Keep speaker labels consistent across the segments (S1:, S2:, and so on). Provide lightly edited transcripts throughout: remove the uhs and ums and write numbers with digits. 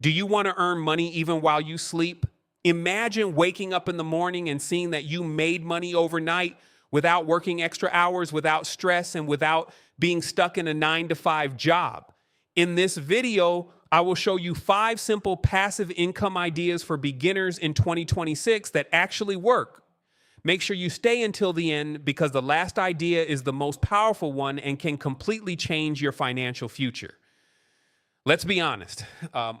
S1: Do you want to earn money even while you sleep? Imagine waking up in the morning and seeing that you made money overnight without working extra hours, without stress, and without being stuck in a 9 to 5 job. In this video, I will show you 5 simple passive income ideas for beginners in 2026 that actually work. Make sure you stay until the end because the last idea is the most powerful one and can completely change your financial future. Let's be honest.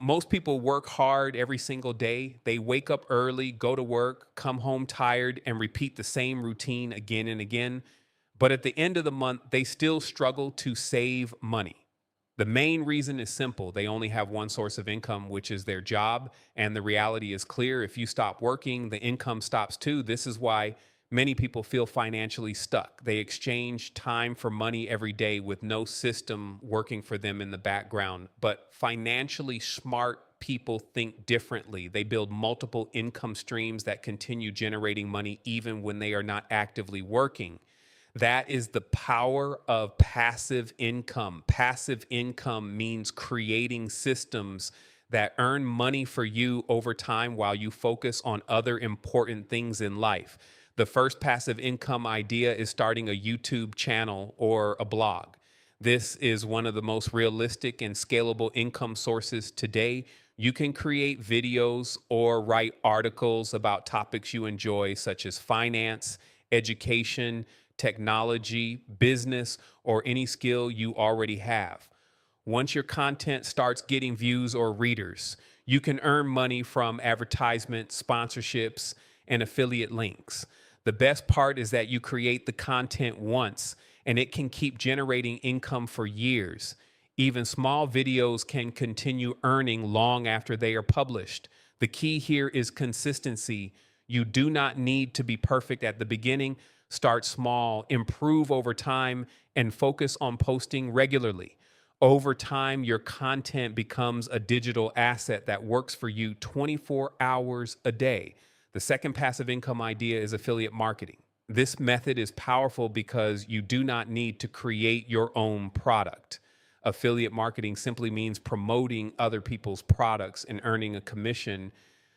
S1: Most people work hard every single day. They wake up early, go to work, come home tired, and repeat the same routine again and again. But at the end of the month, they still struggle to save money. The main reason is simple. They only have one source of income, which is their job. And the reality is clear. If you stop working, the income stops too. This is why many people feel financially stuck. They exchange time for money every day with no system working for them in the background. But financially smart people think differently. They build multiple income streams that continue generating money even when they are not actively working. That is the power of passive income. Passive income means creating systems that earn money for you over time while you focus on other important things in life. The first passive income idea is starting a YouTube channel or a blog. This is one of the most realistic and scalable income sources today. You can create videos or write articles about topics you enjoy, such as finance, education, technology, business, or any skill you already have. Once your content starts getting views or readers, you can earn money from advertisements, sponsorships, and affiliate links. The best part is that you create the content once and it can keep generating income for years. Even small videos can continue earning long after they are published. The key here is consistency. You do not need to be perfect at the beginning. Start small, improve over time, and focus on posting regularly. Over time, your content becomes a digital asset that works for you 24 hours a day. The second passive income idea is affiliate marketing. This method is powerful because you do not need to create your own product. Affiliate marketing simply means promoting other people's products and earning a commission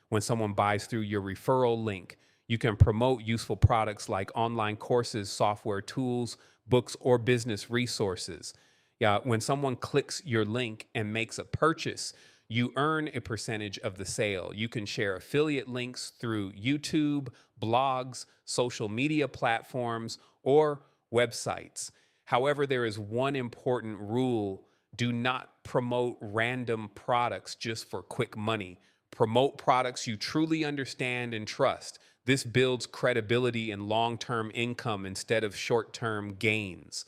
S1: when someone buys through your referral link. You can promote useful products like online courses, software tools, books, or business resources. Yeah, when someone clicks your link and makes a purchase, you earn a percentage of the sale. You can share affiliate links through YouTube, blogs, social media platforms, or websites. However, there is one important rule. Do not promote random products just for quick money. Promote products you truly understand and trust. This builds credibility and long-term income instead of short-term gains.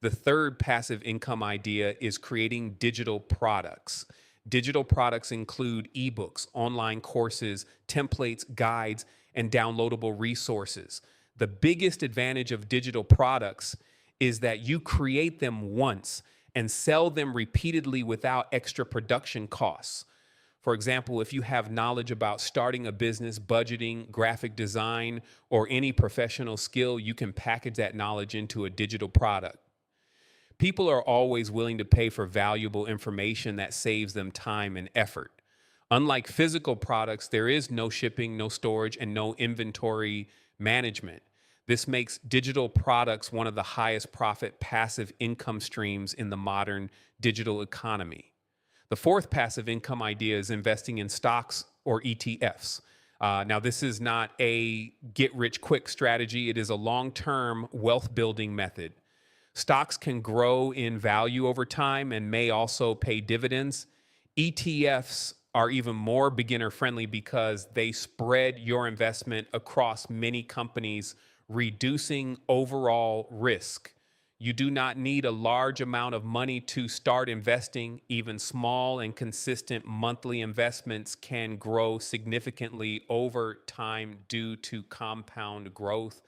S1: The third passive income idea is creating digital products. Digital products include ebooks, online courses, templates, guides, and downloadable resources. The biggest advantage of digital products is that you create them once and sell them repeatedly without extra production costs. For example, if you have knowledge about starting a business, budgeting, graphic design, or any professional skill, you can package that knowledge into a digital product. People are always willing to pay for valuable information that saves them time and effort. Unlike physical products, there is no shipping, no storage, and no inventory management. This makes digital products one of the highest profit passive income streams in the modern digital economy. The fourth passive income idea is investing in stocks or ETFs. Now, this is not a get rich quick strategy. It is a long-term wealth building method. Stocks can grow in value over time and may also pay dividends. ETFs are even more beginner friendly because they spread your investment across many companies, reducing overall risk. You do not need a large amount of money to start investing. Even small and consistent monthly investments can grow significantly over time due to compound growth.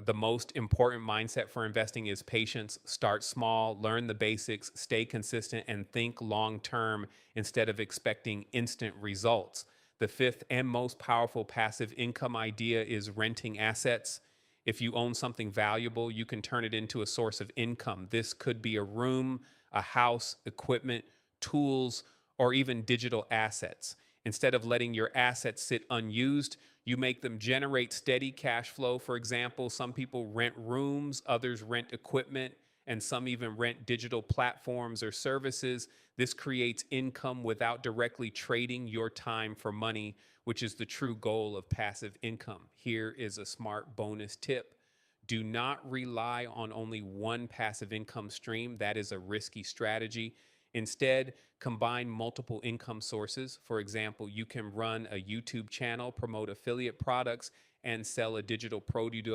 S1: The most important mindset for investing is patience. Start small, learn the basics, stay consistent, and think long term instead of expecting instant results. The fifth and most powerful passive income idea is renting assets. If you own something valuable, you can turn it into a source of income. This could be a room, a house, equipment, tools, or even digital assets. Instead of letting your assets sit unused, you make them generate steady cash flow. For example, some people rent rooms, others rent equipment, and some even rent digital platforms or services. This creates income without directly trading your time for money, which is the true goal of passive income. Here is a smart bonus tip. Do not rely on only one passive income stream. That is a risky strategy. Instead, combine multiple income sources. For example, you can run a YouTube channel, promote affiliate products, and sell a digital product